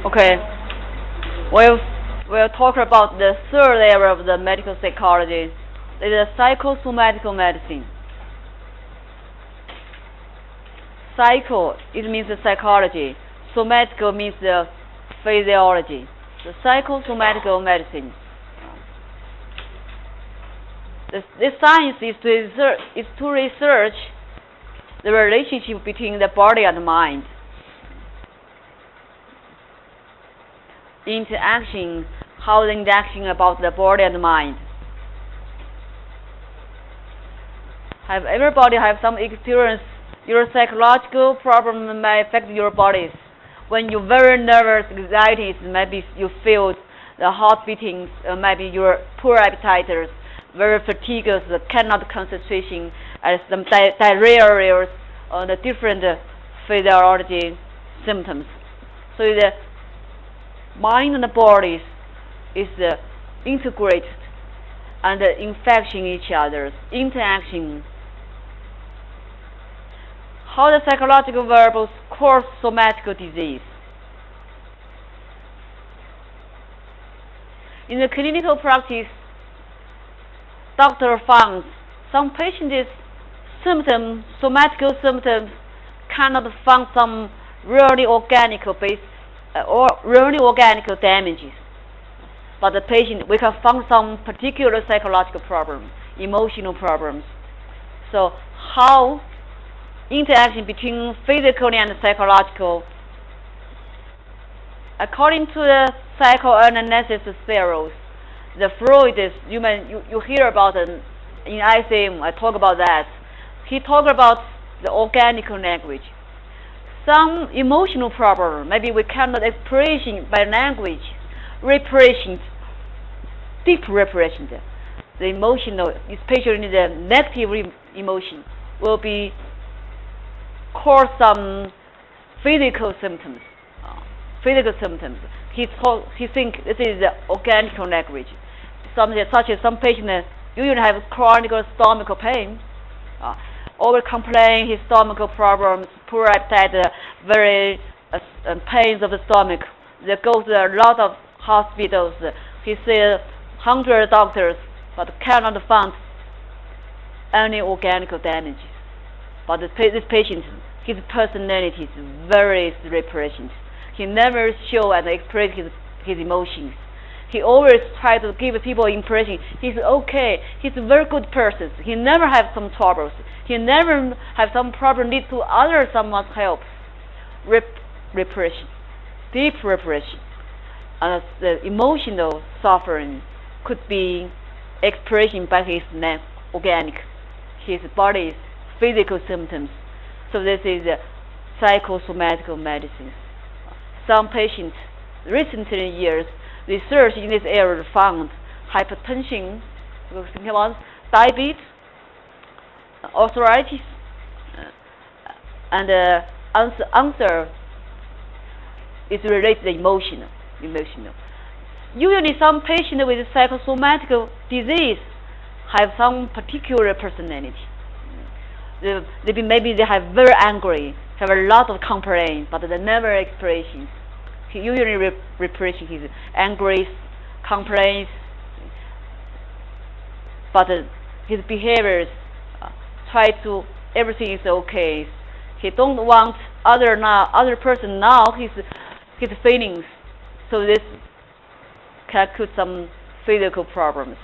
Okay, we'll talk about the third area of the medical psychology. It is psychosomatical medicine. Psycho, it means the psychology. Somatical means the physiology. The psychosomatical medicine. This science is to research the relationship between the body and the mind. Interaction, how the interaction about the body and the mind. Have everybody have some experience? Your psychological problem may affect your bodies. When you're very nervous, anxiety, maybe you feel the heart beatings, maybe your poor appetite, very fatigued, cannot concentration, and some diarrhea or the different physiology symptoms. So the mind and the body is integrated and infecting each other's interaction. How the psychological variables cause somatic disease. In the clinical practice, doctor found some patients' somatic symptoms cannot find some really organic damages. But the patient, we can find some particular psychological problems, emotional problems. So how interaction between physical and psychological, according to the psychoanalysis theories, the Freud is, you hear about it in ICM, I talk about that. He talked about the organic language. Some emotional problem, maybe we cannot express by language, deep repression. The emotional, especially the negative emotion, will be cause some physical symptoms. He thinks this is the organic language. Such as some patients usually have chronic stomach pain, always complain his stomach problems, poor appetite, very pains of the stomach. They go to a lot of hospitals. He sees 100 doctors, but cannot find any organic damage. But this patient, his personality is very repression. He never show and express his emotions. He always try to give people impression he's okay. He's a very good person. He never have some troubles. He never have some problem need to other someone's help. Repression, deep repression, and the emotional suffering could be expression by his organic, his body's physical symptoms. So this is psychosomatical medicine. Some patients, recently years, research in this area found hypertension, diabetes, arthritis, and answer is related to emotional. Usually some patients with psychosomatical disease have some particular personality. Maybe they have very angry, have a lot of complaints, but they never expression. He usually repression his angry complaints, but his behaviors try to everything is okay. He don't want other person now his feelings. So this can cause some physical problems.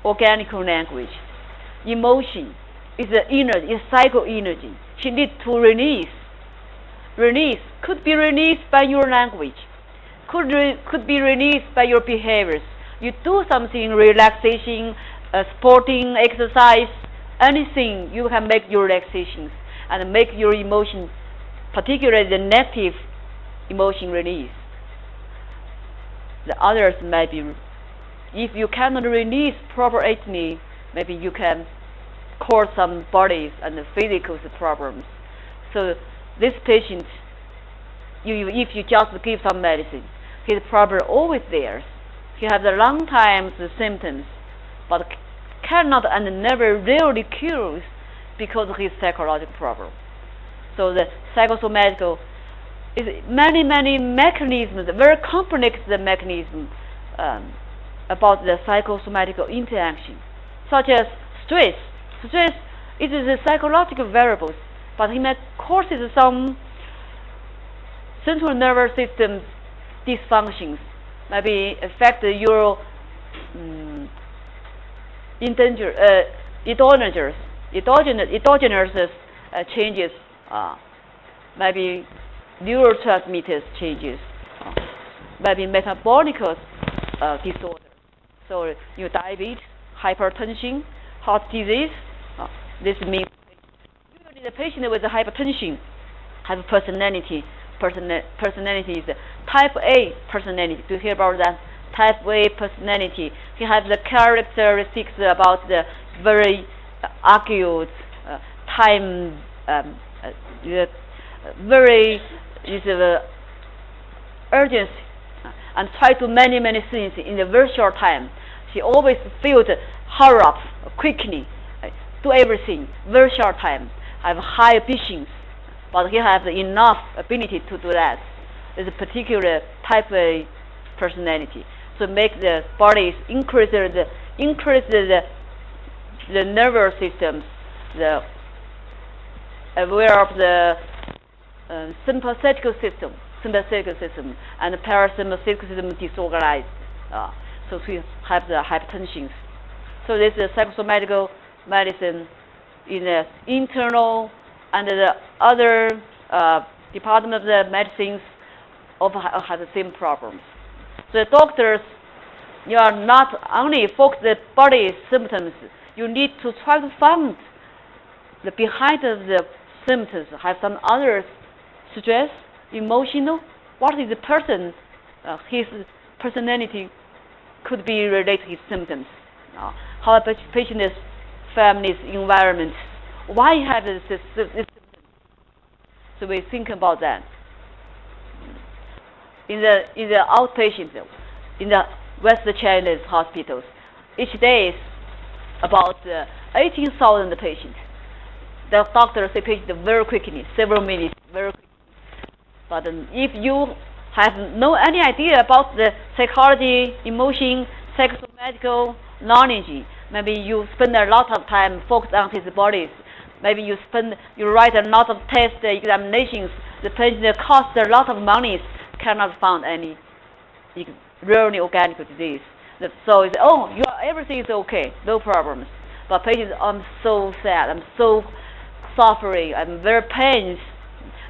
Organic language, emotion is the energy, is psycho energy. She needs to release. Could be released by your language, could be released by your behaviors. You do something, relaxation, sporting, exercise, anything you can make your relaxations and make your emotion, particularly the negative emotion, release. The others might be, if you cannot release properly, maybe you can cause some bodies and physical problems. So this patient, if you just give some medicine, his problem always there. He has a long time the symptoms, but cannot and never really cures because of his psychological problem. So the psychosomatical is many mechanisms, very complex mechanisms about the psychosomatical interaction, such as stress. Stress is a psychological variable, but it may cause some central nervous system dysfunctions, maybe affect your endogenous changes, maybe neurotransmitters changes, maybe metabolic disorder. So your diabetes, hypertension, heart disease. This means usually the patient with hypertension have personality. Personality is type A personality. Do you hear about that? Type A personality. He has the characteristics about the very acute time, very urgency, and try to many things in a very short time. He always feels hurry up quickly, do everything very short time. Have high ambitions, but he has enough ability to do that. It's a particular type A personality. So make the bodies increase the nervous systems, the aware of the sympathetic system, and the parasympathetic system disorganized. So we have the hypertension. So this is psychosomatical medicine in the internal and the other department of the medicines also have the same problems. So the doctors, you are not only focus the body symptoms, you need to try to find the behind of the symptoms, have some other stress, emotional. What is the person, his personality could be related to his symptoms. How a patient's family's environment, why he has this symptom. So we think about that. In the outpatient, in the West Chinese hospitals, each day is about 18,000 patients. The doctor sees patients very quickly, several minutes, very quickly. But if you have no any idea about the psychology, emotion, psychosomatical knowledge, maybe you spend a lot of time focused on his bodies. Maybe you write a lot of test examinations. The patient costs a lot of money, cannot find any really organic disease. So it's everything is okay, no problems. But patients, I'm so sad, I'm so suffering, I'm very pained.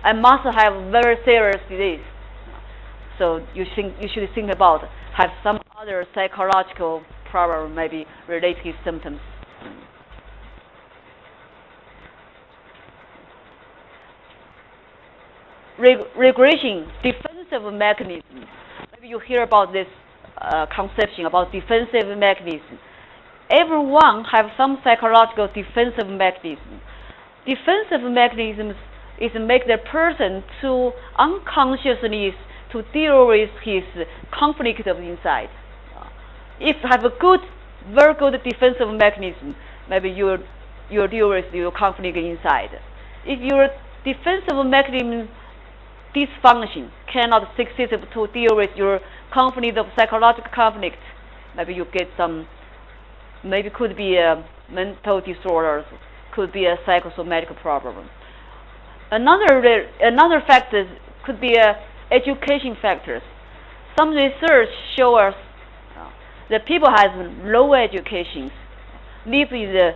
I must have very serious disease. So you should think about have some other psychological problem, maybe related to symptoms. Regression, defensive mechanism. Maybe you hear about this conception about defensive mechanism. Everyone have some psychological defensive mechanism. Defensive mechanisms is make the person to unconsciously to deal with his conflict of inside. If you have a very good defensive mechanism, maybe you deal with your conflict inside. If your defensive mechanism dysfunction, cannot succeed to deal with your conflict of psychological conflict, maybe you get some, maybe could be a mental disorders, could be a psychosomatic problem. Another factor could be education factors. Some research show us that people have low education, live in the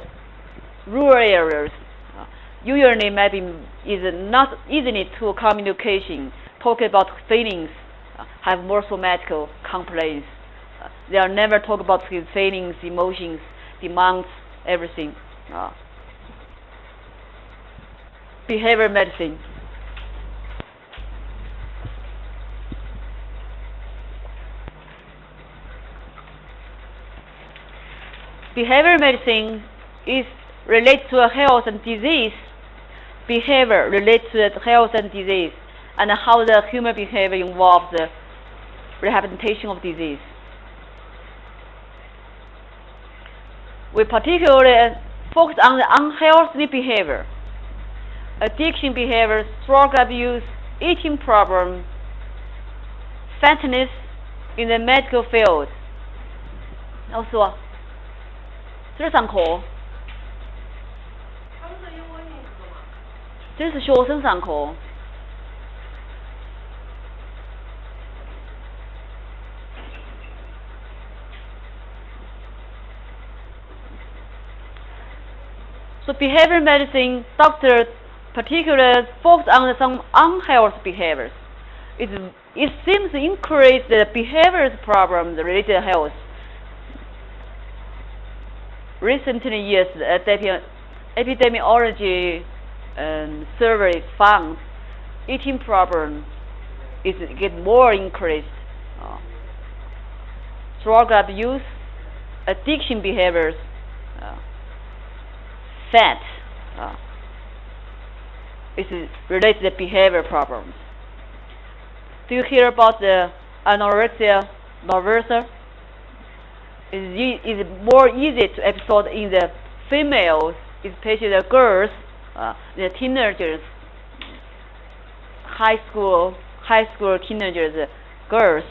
rural areas, usually maybe is not easily to communication, talk about feelings, have more somatic complaints. They are never talk about his feelings, emotions, demands, everything. Behavior medicine. Behavior medicine is related to health and disease. Behavior relates to health and disease, and how the human behavior involves the rehabilitation of disease. We particularly focus on the unhealthy behavior, addiction behavior, drug abuse, eating problem, fatness in the medical field. 要说，这是上课。他们是有文凭的嘛？这是学生上课。So behavior medicine doctor particularly focus on some unhealthy behaviors. It seems to increase the behaviors problems related to health. Recently, yes, the epidemiology survey found eating problem is get more increased. Drug abuse, addiction behaviors, fat is related to behavior problems. Do you hear about the anorexia nervosa? Is more easy to episode in the females, especially the girls, the teenagers, high school teenagers, girls,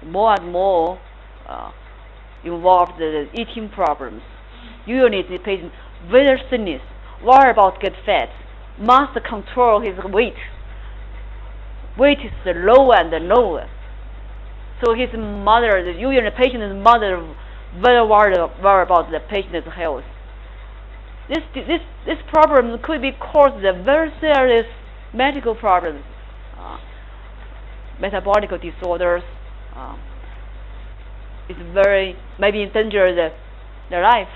more and more involved in eating problems. Usually the patient very thinness, worry about get fat, must control his weight. Weight is lower and lower. So his mother, usually the patient's mother, very worried about the patient's health. This problem could be caused by very serious medical problems, metabolic disorders. It's very maybe endanger their life.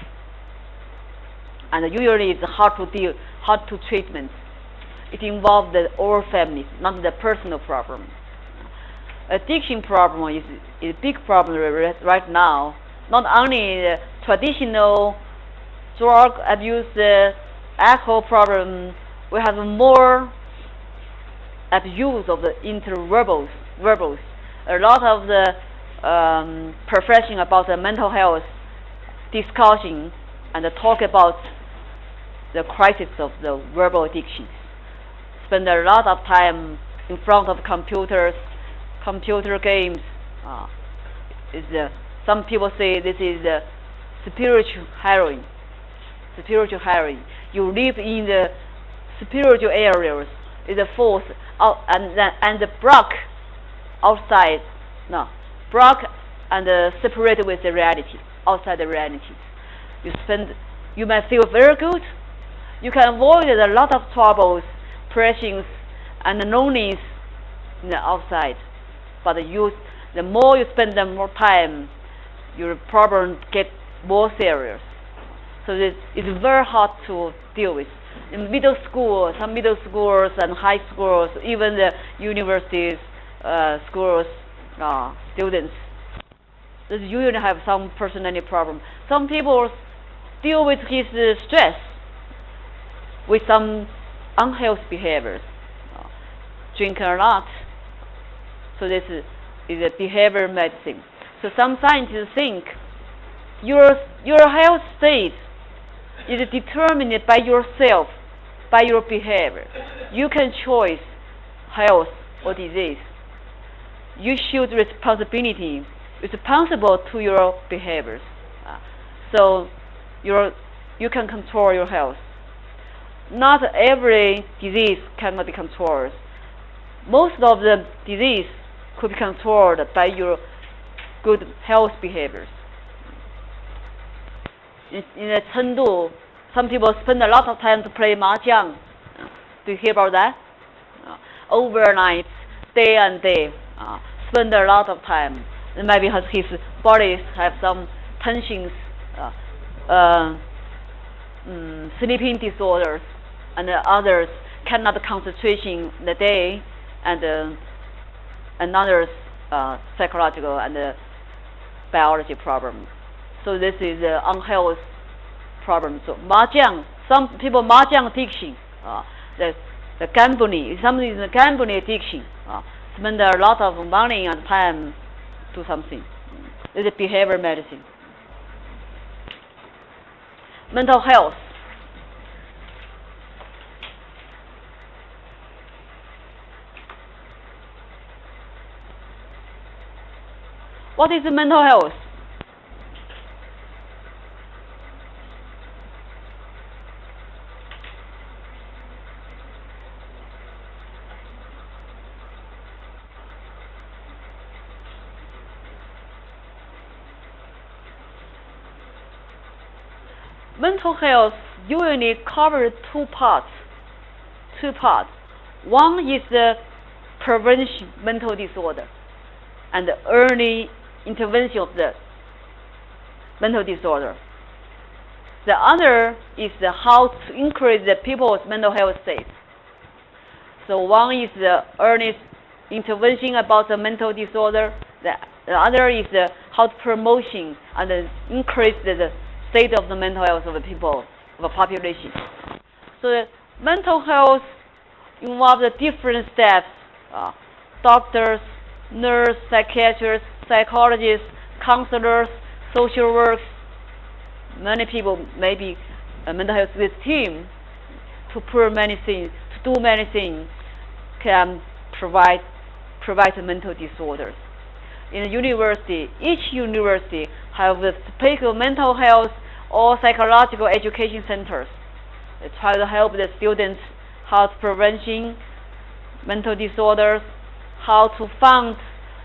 And usually it's hard to treatment. It involves the whole family, not the personal problem. Addiction problem is a big problem right now. Not only the traditional drug abuse, alcohol problem, we have more abuse of the interverbals. A lot of the profession about the mental health discussion and talk about the crisis of the verbal addictions. Spend a lot of time in front of computers, computer games. Some people say this is spiritual heroin. Spiritual heroin. You live in the spiritual areas. Is a force out and the block outside. No, block and separate with the reality. Outside the reality. You might feel very good. You can avoid a lot of troubles, pressings, and loneliness in the outside. But the more you spend the more time, your problem get more serious. So it's very hard to deal with. In middle school, some middle schools and high schools, even the universities, schools, students, they usually have some personality problem. Some people deal with his stress with some unhealthy behaviors, drink a lot. So this is a behavior medicine. So some scientists think your health state is determined by yourself, by your behavior. You can choose health or disease. You should responsible to your behaviors. So you can control your health. Not every disease cannot be controlled. Most of the disease could be controlled by your good health behaviors. In Chengdu, some people spend a lot of time to play mahjong. Do you hear about that? Overnight, day and day, spend a lot of time. Maybe his body have some tensions, sleeping disorders, and others cannot concentration in the day, and others psychological and biology problem. So this is an unhealthy problem. So mahjong, some people mahjong addiction, the gambling, something is a gambling addiction. Spend a lot of money and time to something. This is behavior medicine. Mental health. What is mental health? Mental health usually covers two parts. One is the prevention mental disorder and the early intervention of the mental disorder. The other is how to increase the people's mental health state. So one is the early intervention about the mental disorder. The other is how to promotion and increase the state of the mental health of the people, of the population. So the mental health involves the different steps: doctors, nurses, psychiatrists, psychologists, counselors, social workers. Many people maybe mental health with team to do many things, can provide mental disorders. In the university, each university have a specific mental health or psychological education centers. They try to help the students how to prevention mental disorders, how to find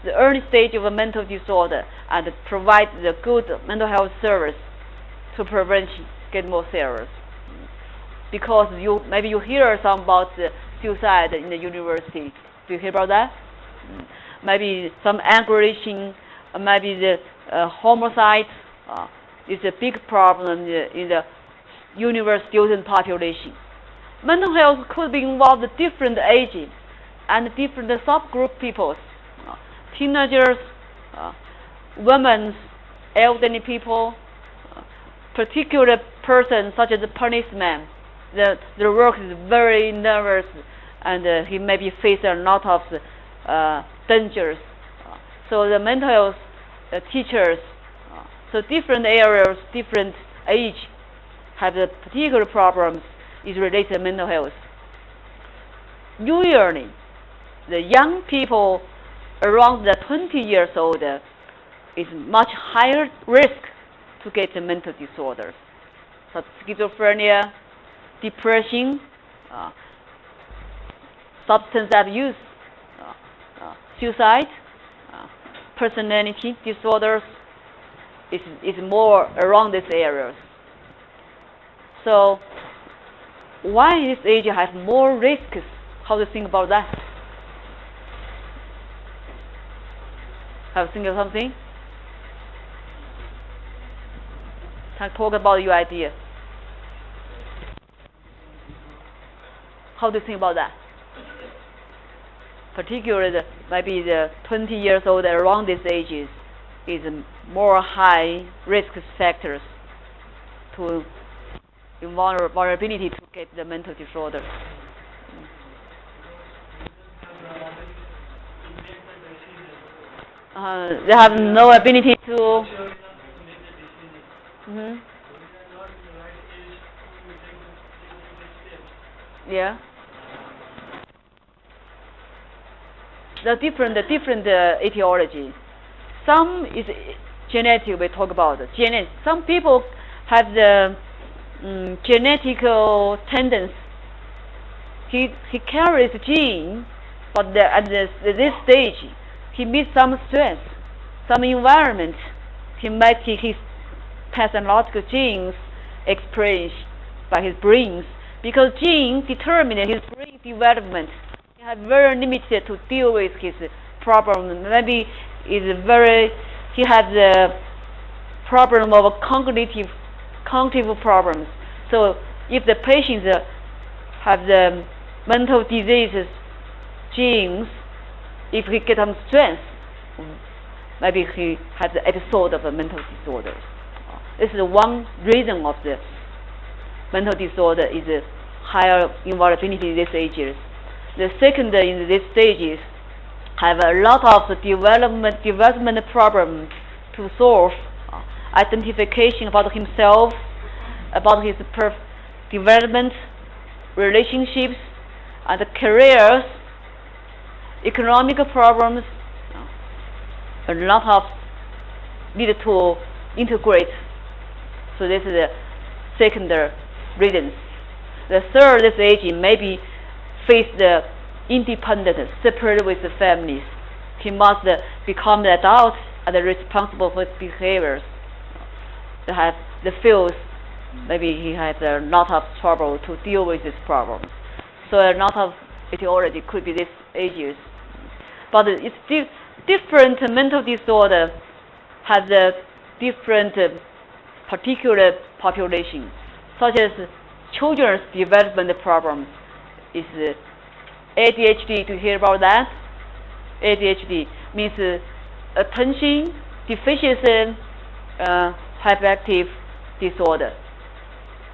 the early stage of a mental disorder, and provide the good mental health service to prevention get more serious. Because maybe you hear some about suicide in the university. Do you hear about that? Maybe some aggression, maybe the homicide is a big problem in the university student population. Mental health could be involved in different ages and different subgroup peoples, teenagers, women, elderly people, particular persons such as a policeman. The work is very nervous and he maybe face a lot of dangers. So the mental health teachers, so different areas, different age have the particular problems is related to mental health. Usually, the young people around the 20 years old is much higher risk to get the mental disorders, such as schizophrenia, depression, substance abuse, suicide, personality disorders is more around these areas. So why this age has more risks? How do you think about that? Have you think of something? Can talk about your idea. How do you think about that? Particularly maybe the 20 years old around these ages is more high risk factors to vulnerability to get the mental disorder. They have no ability to. Yeah. The different etiology. Some is genetic. We talk about genetic. Some people have the genetical tendency. He carries the gene, but at this stage, he meets some stress, some environment. He might his pathological genes expressed by his brains, because genes determine his brain development. He has very limited to deal with his problem. Maybe he has the problem of cognitive problems. So if the patient have the mental diseases genes, if he get some stress, maybe he has an episode of a mental disorder. This is one reason of the mental disorder is a higher vulnerability in these ages. The second in these stages have a lot of development problems to solve, identification about himself, about his development, relationships, and careers, economic problems, a lot of need to integrate. So this is the second reason. The third, this age maybe face the independent, separate with the families. He must become the adult and responsible for his behaviors. The feels maybe he has a lot of trouble to deal with this problem. So a lot of etiology could be these ages. But it's different mental disorder has a different particular population, such as children's development problems is ADHD. Do you hear about that? ADHD means attention deficiency hyperactive disorder.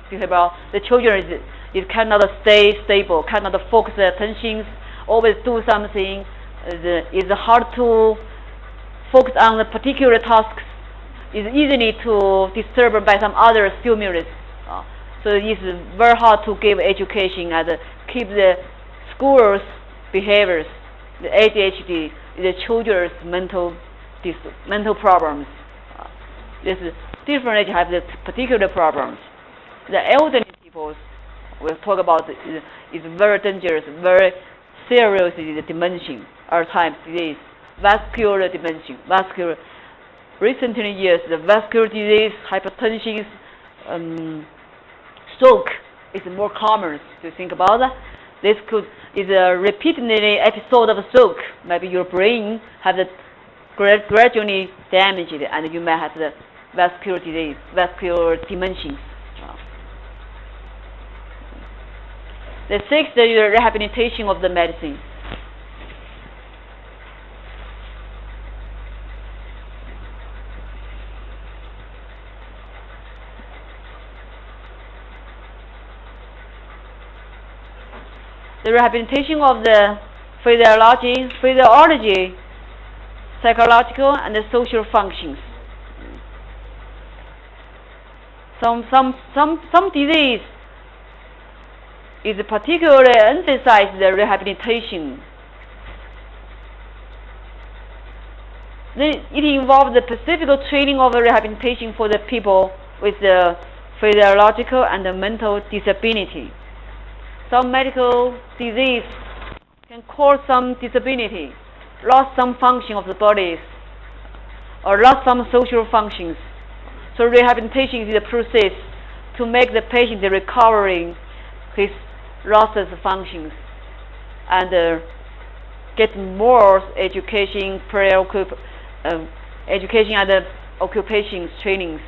Do you hear about the children is cannot stay stable, cannot focus their attention, always do something. It's hard to focus on the particular tasks. It's easily to disturbed by some other stimulus. So it's very hard to give education and keep the school's behaviors. The ADHD is the children's mental problems. This is different age have the particular problems. The elderly people we'll talk about is very dangerous, very serious is the dementia, Alzheimer's disease, vascular dementia, vascular. Recently years, the vascular disease, hypertension, stroke is more common. To think about that, this is a repeatedly episode of stroke. Maybe your brain has gradually damaged, and you may have the vascular disease, vascular dementia. The sixth is the rehabilitation of the medicine. The rehabilitation of the physiology, psychological, and the social functions. Some disease is particularly emphasize the rehabilitation. It involves the specific training of rehabilitation for the people with the physiological and the mental disability. Some medical disease can cause some disability, lost some function of the bodies, or lost some social functions. So rehabilitation is the process to make the patient recovering his lost functions and get more education, education and occupations trainings.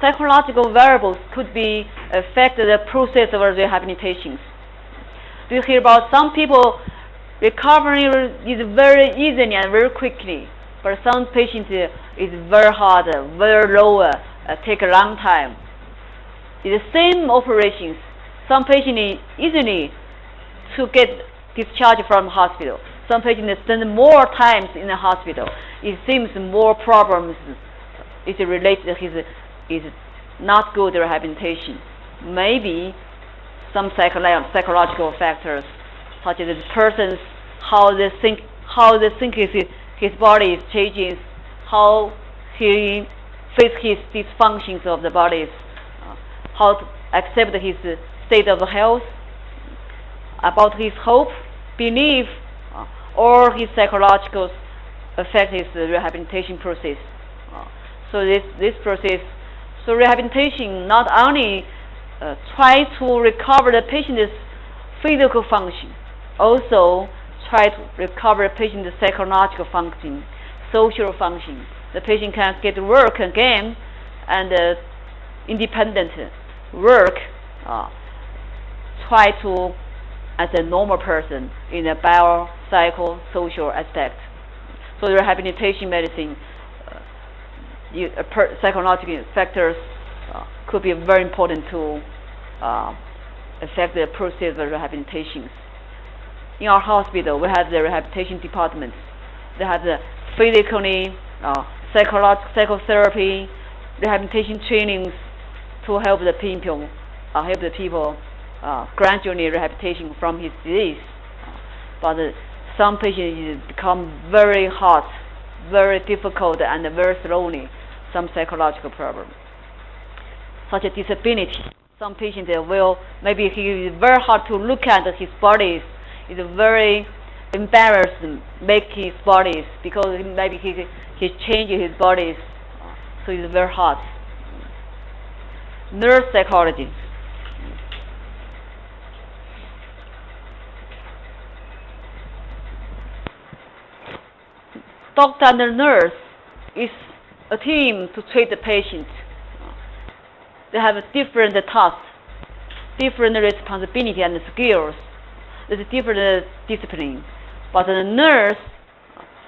Psychological variables could be affect the process of rehabilitation. We hear about some people recovering is very easily and very quickly, but some patients is very hard, very low, take a long time. It's the same operations. Some patients easily to get discharged from hospital. Some patients spend more times in the hospital. It seems more problems is related to his is not good rehabilitation. Maybe some psychological factors, such as the person's how they think his body is changing, how he faces his dysfunctions of the bodies, how to accept his state of health, about his hope, belief, or his psychological affect his rehabilitation process. So this process. So rehabilitation not only try to recover the patient's physical function, also try to recover the patient's psychological function, social function. The patient can get work again and independent work, try to as a normal person in a biopsychosocial aspect. So the rehabilitation medicine psychological factors could be very important to affect the process of rehabilitation. In our hospital, we have the rehabilitation department. They have the physically, psychotherapy, rehabilitation trainings to help the people, gradually rehabilitation from his disease. But some patients become very hot, very difficult, and very slowly. Some psychological problem, such as disability. Some patients will, maybe he is very hard to look at his bodies. It's very embarrassed to make his bodies because maybe he changed his bodies, so it's very hard. Nurse psychology. Doctor and the nurse is a team to treat the patient. They have different tasks, different responsibility and skills. There's different discipline. But the nurse,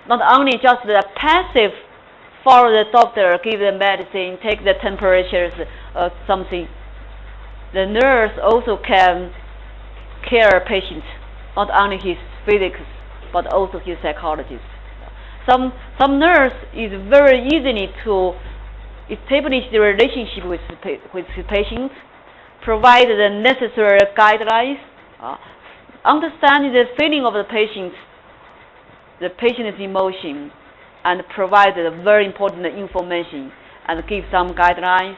not only just the passive, follow the doctor, give the medicine, take the temperatures, something. The nurse also can care patient, not only his physics, but also his psychologist. Some nurse is very easily to establish the relationship with his patient, provide the necessary guidelines, understand the feeling of the patient's emotion, and provide the very important information and give some guidelines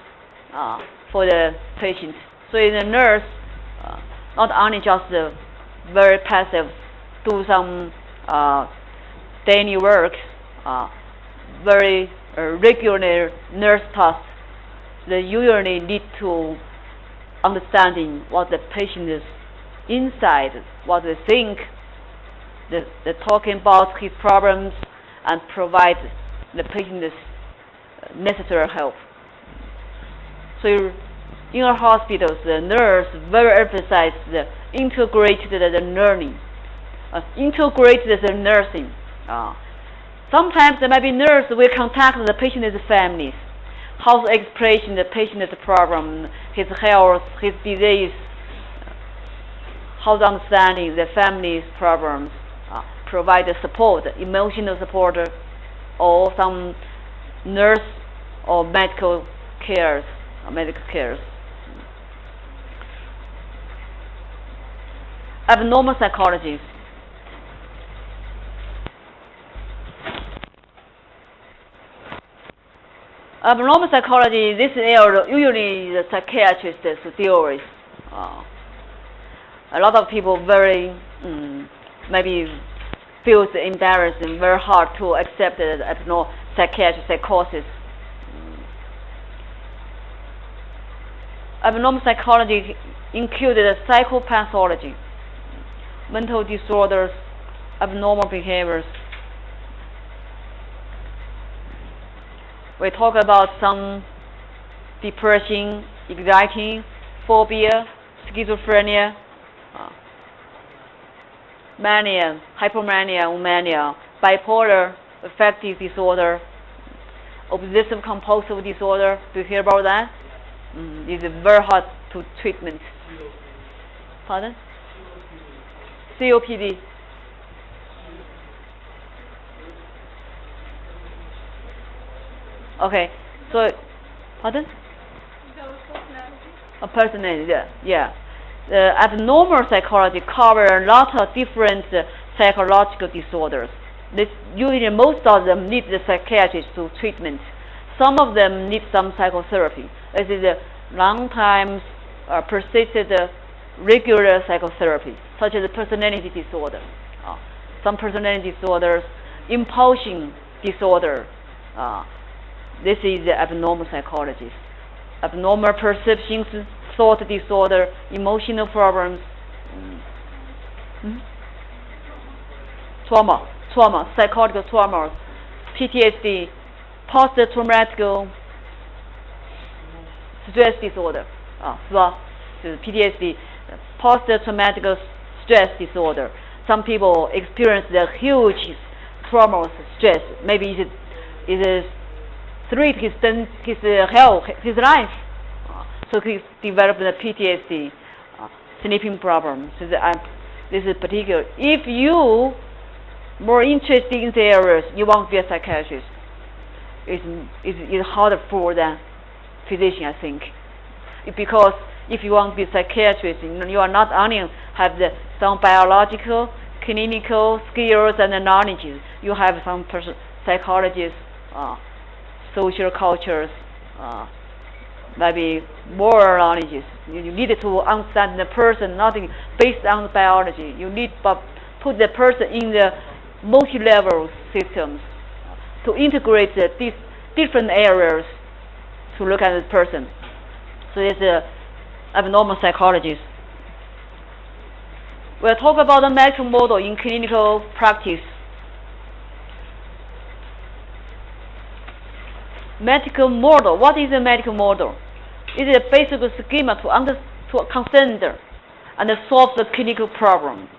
for the patient. So the nurse, not only just very passive, do some daily work, very regular nurse tasks. They usually lead to understanding what the patient is inside, what they think, they're talking about his problems, and provide the patient necessary help. So in our hospitals, the nurse very emphasize the integrated learning, integrated the nursing. Sometimes there might be nurse will contact the patient's families, how to explain the patient's problem, his health, his disease, how to understanding the family's problems, provide the support, emotional support, or some nurse or medical cares. Abnormal psychology. Abnormal psychology, this area usually the psychiatrists deal with. A lot of people very maybe feels embarrassed and very hard to accept abnormal psychosis. Abnormal psychology included psychopathology, mental disorders, abnormal behaviors. We talk about some depression, anxiety, phobia, schizophrenia, mania, hypomania, mania, bipolar affective disorder, obsessive compulsive disorder. Do you hear about that? This is very hard to treatment. Pardon? COPD. Okay, so, pardon? A personality, yeah. Abnormal psychology covers a lot of different psychological disorders. Usually, most of them need the psychiatrist to treatment. Some of them need some psychotherapy. This is a long-time persistent regular psychotherapy, such as personality disorder. Some personality disorders, impulsion disorder. This is the abnormal psychology. Abnormal perceptions, thought disorder, emotional problems, trauma, psychological traumas, PTSD, post-traumatic stress disorder, PTSD, post-traumatic stress disorder. Some people experience the huge trauma stress. Maybe it is threat his health, his life. So he developed the PTSD, sleeping problems. So this is particular. If you more interested in the areas, you want to be a psychiatrist. It's harder for the physician, I think, because if you want to be a psychiatrist, you are not only have some biological, clinical skills and knowledge. You have some psychologists, social cultures, maybe moral knowledge. You need to understand the person, not based on biology. You need to put the person in the multi-level systems to integrate these different areas to look at the person. So it's abnormal psychologist. We'll talk about the medical model in clinical practice. Medical model. What is a medical model? It is a basic schema to consider and solve the clinical problem.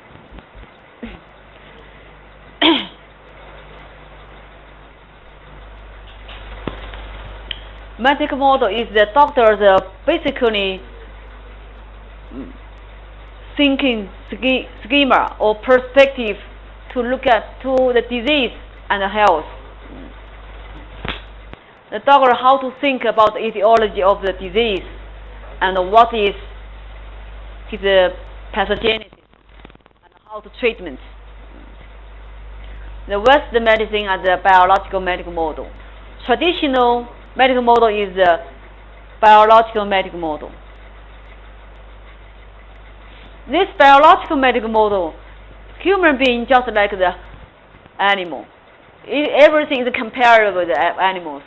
Medical model is the doctor's basically thinking schema or perspective to look at the disease and the health. The doctor how to think about the etiology of the disease and what is his pathogenesis and how to treatment. The Western medicine and the biological medical model. Traditional medical model is the biological medical model. This biological medical model, human being just like the animal. Everything is comparable with the animals.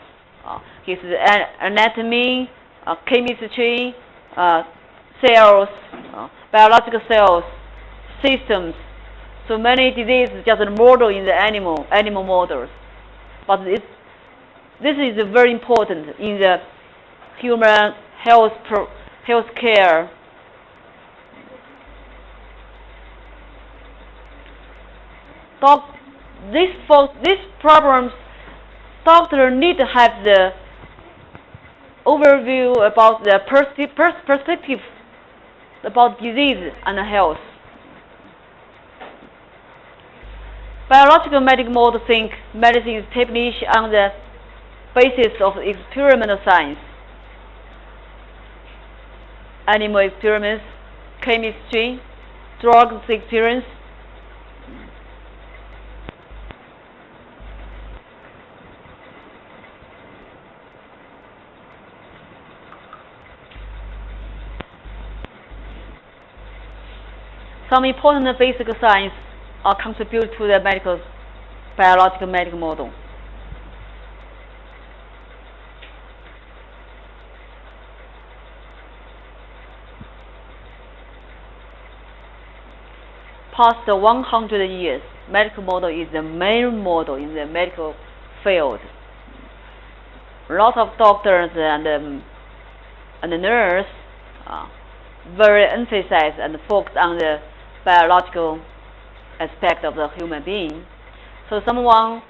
His anatomy, chemistry, cells, biological cells, systems. So many diseases just a model in the animal models. But this is very important in the human health care. These problems, doctor need to have the overview about the perspective about disease and health. Biological medical model think medicine is established on the basis of experimental science. Animal experiments, chemistry, drugs experience. Some important basic science contribute to the biological medical model. Past 100 years, medical model is the main model in the medical field. A lot of doctors and nurses very emphasize and focus on the biological aspect of the human being. So someone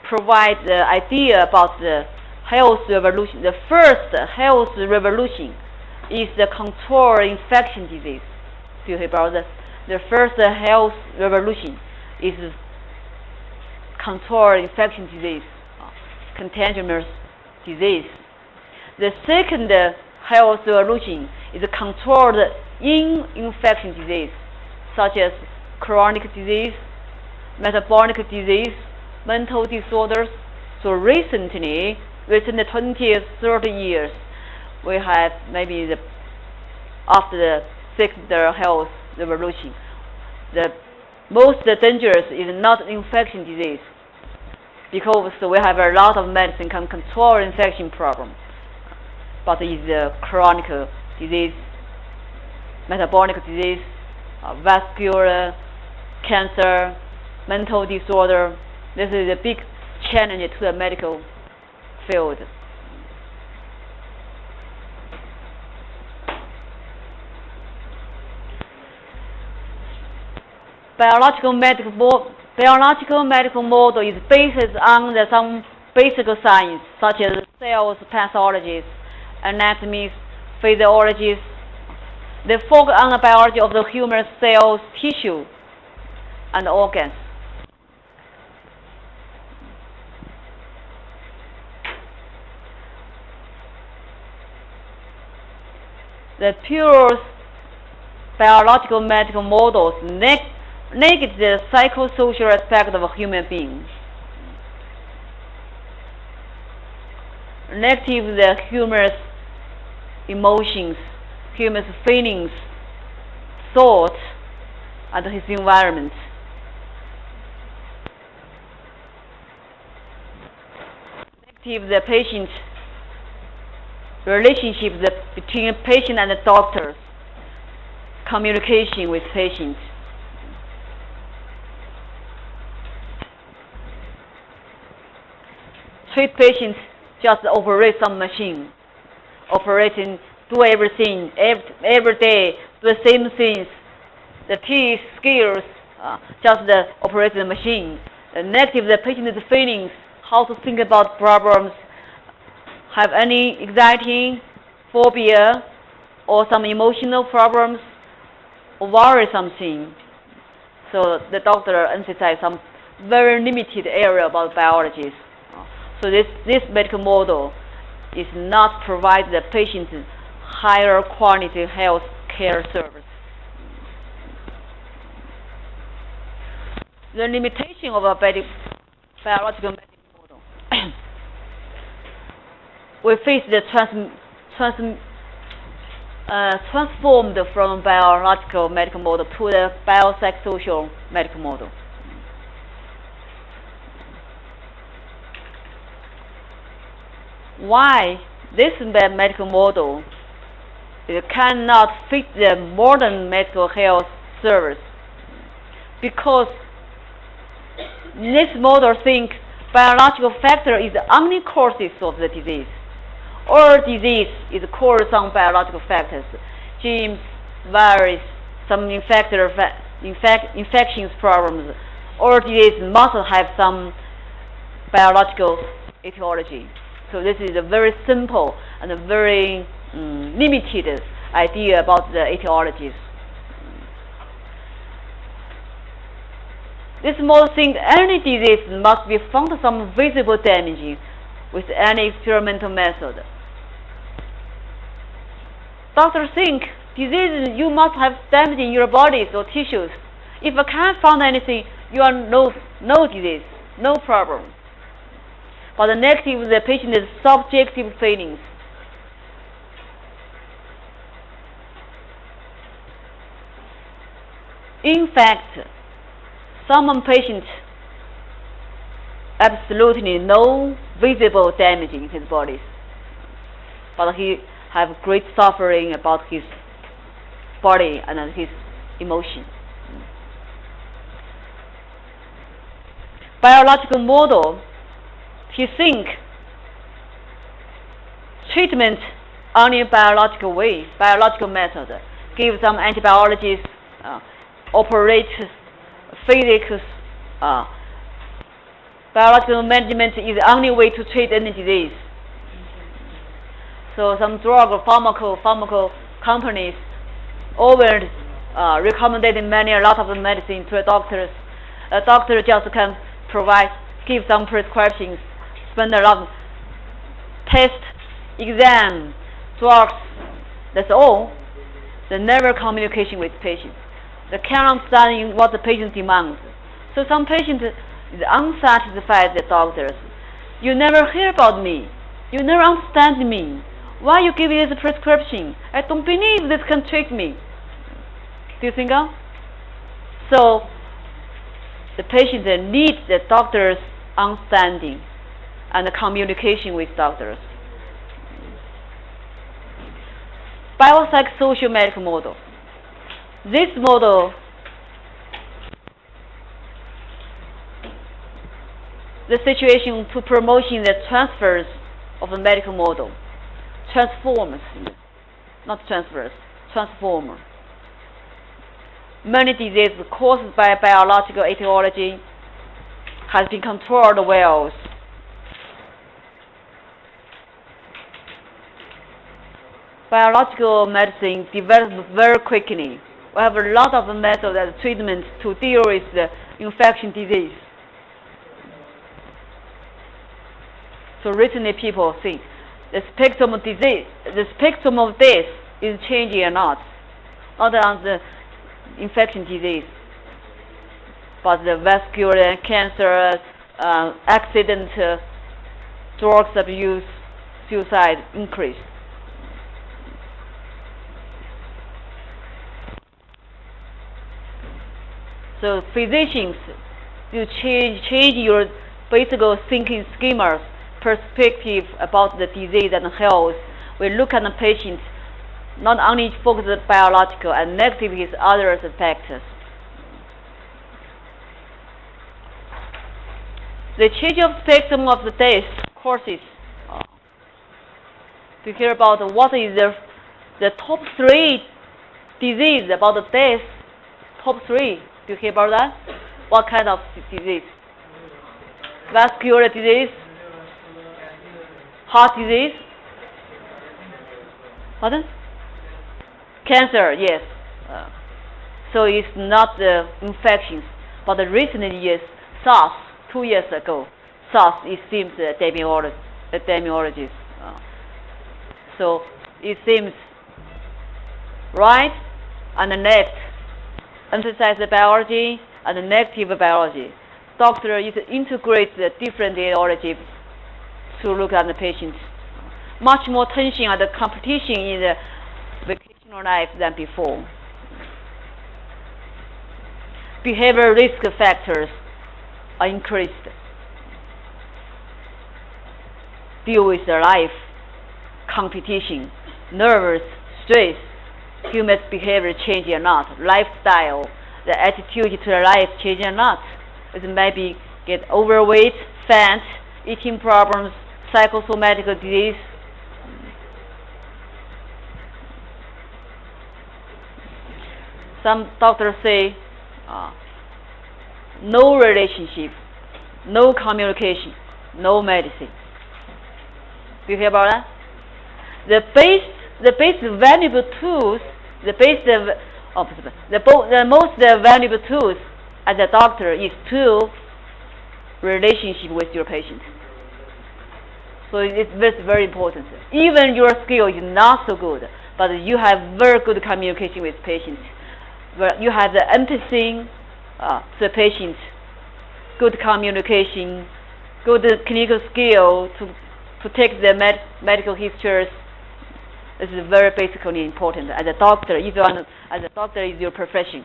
provides the idea about the health revolution. The first health revolution is the control infection disease. Do you hear about that? The first health revolution is control infection disease, contagious disease. The second health revolution is controlled infection disease, such as chronic disease, metabolic disease, mental disorders. So recently, within the 20 or 30 years, we have maybe after the sixth health revolution, the most dangerous is not infection disease, because we have a lot of medicine can control infection problem, but is the chronic disease, metabolic disease, vascular cancer, mental disorder. This is a big challenge to the medical field. Biological medical model is based on some basic science, such as cells pathologies, anatomy, physiologies. They focus on the biology of the human cells, tissue, and organs. The pure biological medical models negate the psychosocial aspect of a human being. Negative the human's emotions, human's feelings, thoughts, and his environment. Negative the patient relationship between patient and the doctors, communication with patients. Treat patients just operate some machine, operating, do everything every day, do the same things, the key skills, just operate the machine. Negative the patient's feelings, how to think about problems, have any anxiety, phobia, or some emotional problems, or worry something. So the doctor emphasizes some very limited area about biology. So this medical model is not provide the patient higher quality health care service. The limitation of a biological medical model. We face the transformed from biological medical model to the biopsychosocial medical model. Why this medical model it cannot fit the modern medical health service? Because this model thinks biological factor is the only causes of the disease. All disease is caused some biological factors, genes, virus, some infections problems. All disease must have some biological etiology. So this is a very simple and a very limited idea about the etiologies. This model thinks any disease must be found some visible damage with any experimental method. Doctors think disease you must have damage in your bodies or tissues. If I can't find anything, you are no disease, no problem. But the negative, the patient is subjective feelings. In fact, some patients absolutely no visible damage in his body, but he have great suffering about his body and his emotion. Biological model, he think treatment only biological way, biological method, give some antibiotics, operate physics, biological management is the only way to treat any disease. So some drug or pharmaceutical companies over recommended a lot of medicine to doctors. A doctor just can give some prescriptions, spend a lot of test, exam, drugs, that's all. There's never communication with patients. They cannot understand what the patient demands. So some patients is unsatisfied with the doctors. You never hear about me. You never understand me. Why you give me this prescription? I don't believe this can treat me. Do you think of? So the patient needs the doctor's understanding and the communication with doctors. Biopsychosocial medical model. This model, the situation to promoting the transfers of the medical model, transforms, not transfers, transform. Many diseases caused by biological etiology has been controlled well. Biological medicine develops very quickly. We have a lot of methods and treatments to deal with the infection disease. So recently people think the spectrum of disease, the spectrum of death is changing or not. not on the infection disease, but the vascular cancer, accident, drugs abuse, suicide increase. So physicians, you change your basic thinking schemas, perspective about the disease and health. We look at the patient, not only focus on biological and negative his other factors. The change of spectrum of the death courses. To hear about what is the top 3 disease about the death, top 3. Do you hear about that? What kind of disease? Vascular disease, heart disease, pardon? Cancer, yes. So it's not the infections, but the recent years, SARS, 2 years ago, SARS, it seems the epidemiologist. So it seems right and left emphasize the biology and the negative biology. Doctor is integrate the different etiology to look at the patient. Much more tension and the competition in the vocational life than before. Behavioral risk factors are increased. Deal with the life, competition, nervous, stress, human behavior change or not, lifestyle, the attitude to life change or not. It maybe get overweight, fat, eating problems, psychosomatic disease. Some doctors say no relationship, no communication, no medicine. Do you hear about that? The base valuable tools, the most valuable tools as a doctor is to relationship with your patient. So it's very important. Even your skill is not so good, but you have very good communication with patients. You have the empathy to the patient, good communication, good clinical skill to take the medical histories. This is very basically important. As a doctor, as a doctor is your profession.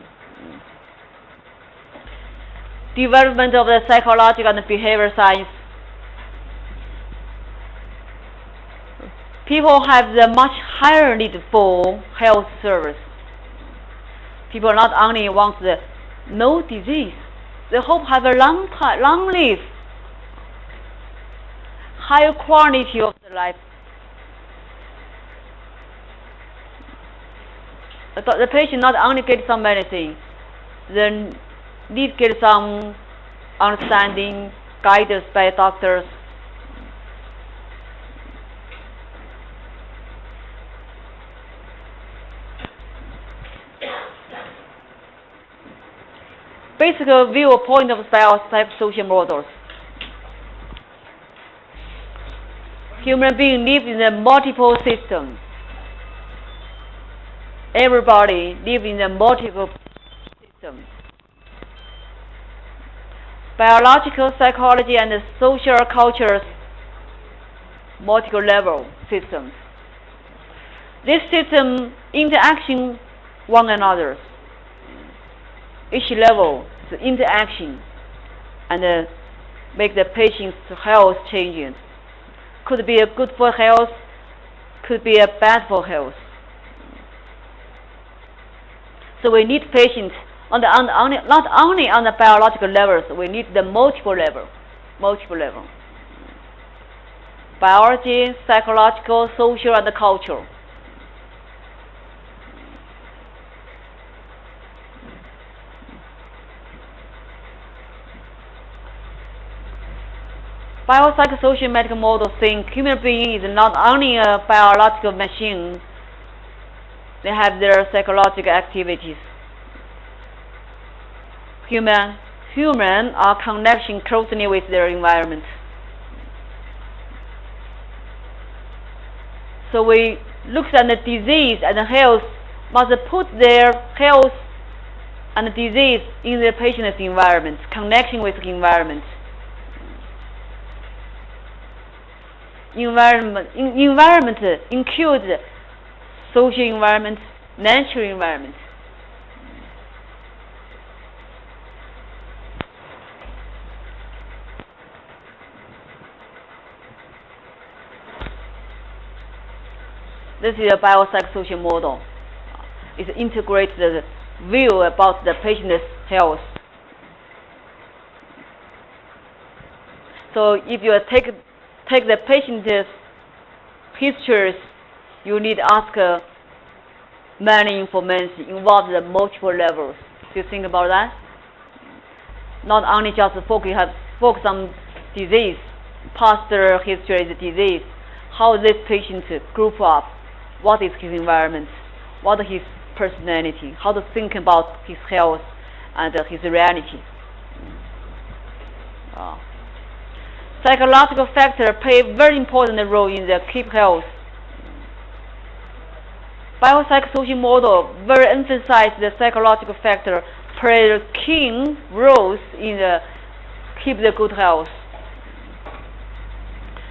Development of the psychological and behavioral science. People have the much higher need for health service. People not only want the no disease, they hope have a long life, higher quality of the life. The patient not only get some medicine, then need get some understanding, guidance by doctors. Basic viewpoint of psychosocial models. Human beings live in a multiple system. Everybody lives in a multiple system. Biological, psychology, and social cultures, multiple level systems. This system interaction one another. Each level is interaction and make the patient's health changes. Could be a good for health, could be a bad for health. So we need patients not only on the biological levels, we need the multiple level. Biology, psychological, social, and cultural. Biopsychosocial medical models think human being is not only a biological machine, they have their psychological activities. Human are connection closely with their environment. So we look at the disease and the health must put their health and disease in the patient's environment, connection with the environment. Environment includes social environment, natural environment. This is a biopsychosocial model. It integrates the view about the patient's health. So if you take the patient's histories, you need to ask many information involved the multiple levels. Do you think about that? Not only just focus on disease, past history is disease, how this patient grew up, what is his environment, what is his personality, how to think about his health and his reality. Psychological factors play a very important role in the keep health. Biopsychosocial model very emphasize the psychological factor play key roles in the keep the good health.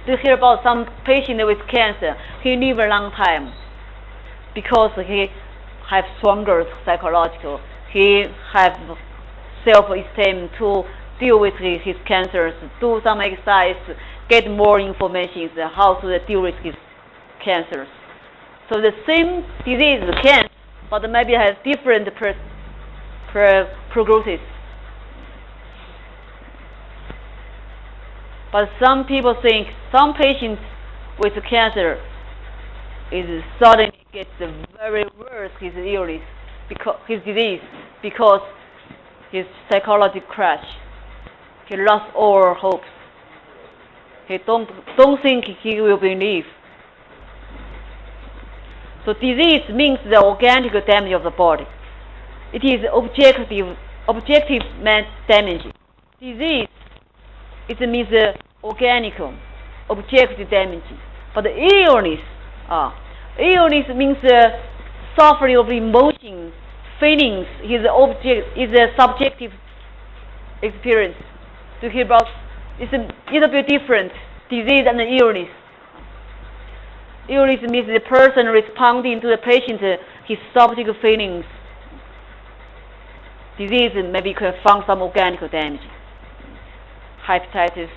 You hear about some patient with cancer, he live a long time because he have stronger psychological, he have self-esteem to deal with his cancers, do some exercise, get more information how to deal with his cancers. So the same disease, cancer, but maybe has different prognosis. But some people think some patients with cancer is suddenly gets very worse his illness, because his disease, because his psychology crash. He lost all hopes. He don't think he will believe. So disease means the organic damage of the body. It is objective damage. Disease, it means organic, objective damage. But illness means suffering of emotion, feelings, is a subjective experience. To hear about, it's a little bit different, disease and illness. Illness means the person responding to the patient, his subjective feelings. Disease maybe can find some organic damage, hepatitis,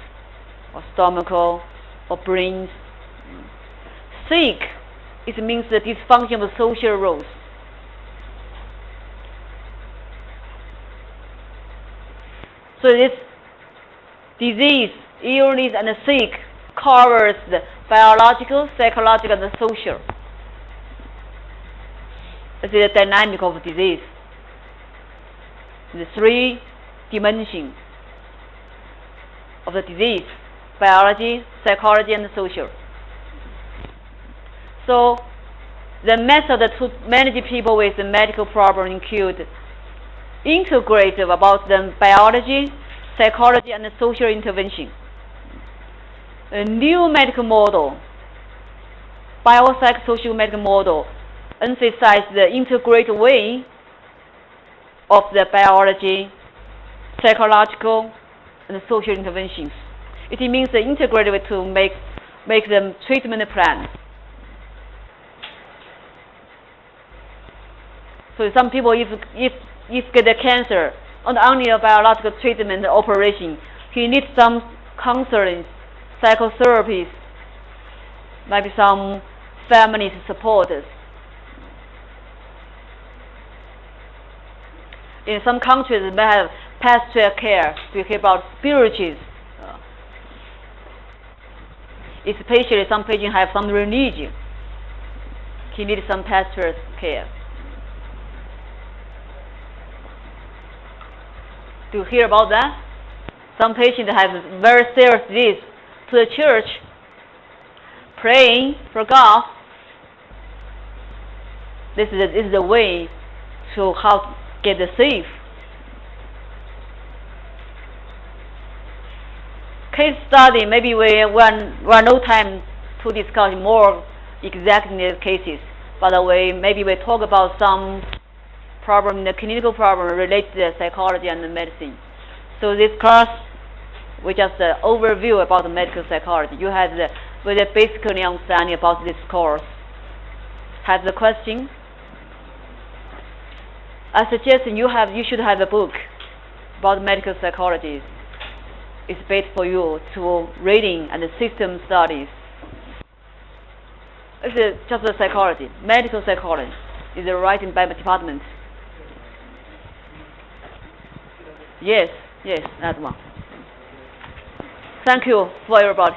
or stomach, or brains. Sick, it means the dysfunction of social roles. So this disease, illness, and sick covers the biological, psychological, and social. This is the dynamic of disease. The three dimensions of the disease: biology, psychology, and social. So the method to manage people with medical problems include integrate about the biology, psychology, and social intervention. A new medical model, biopsychosocial medical model, emphasizes the integrated way of the biology, psychological, and social interventions. It means the integrated way to make them treatment plan. So some people, if get a cancer, not only a biological treatment operation, he needs some counseling, psychotherapies, maybe some family support. In some countries, they have pastoral care to hear about spirituals. Especially some patients have some religion. He needs some pastoral care. To hear about that, some patients have very serious disease to the church, praying for God. This is the way to how to get safe. Case study, maybe we have no time to discuss more exact cases. By the way, maybe we talk about some problem, the clinical problem related to psychology and medicine. So this class, we just overview about the medical psychology. You have the with a basically understanding about this course. Have the question? I suggest you should have a book about medical psychology. It's better for you to reading and system studies. It's just a psychology. Medical psychology is a writing by the department. Yes, that one. Thank you for everybody.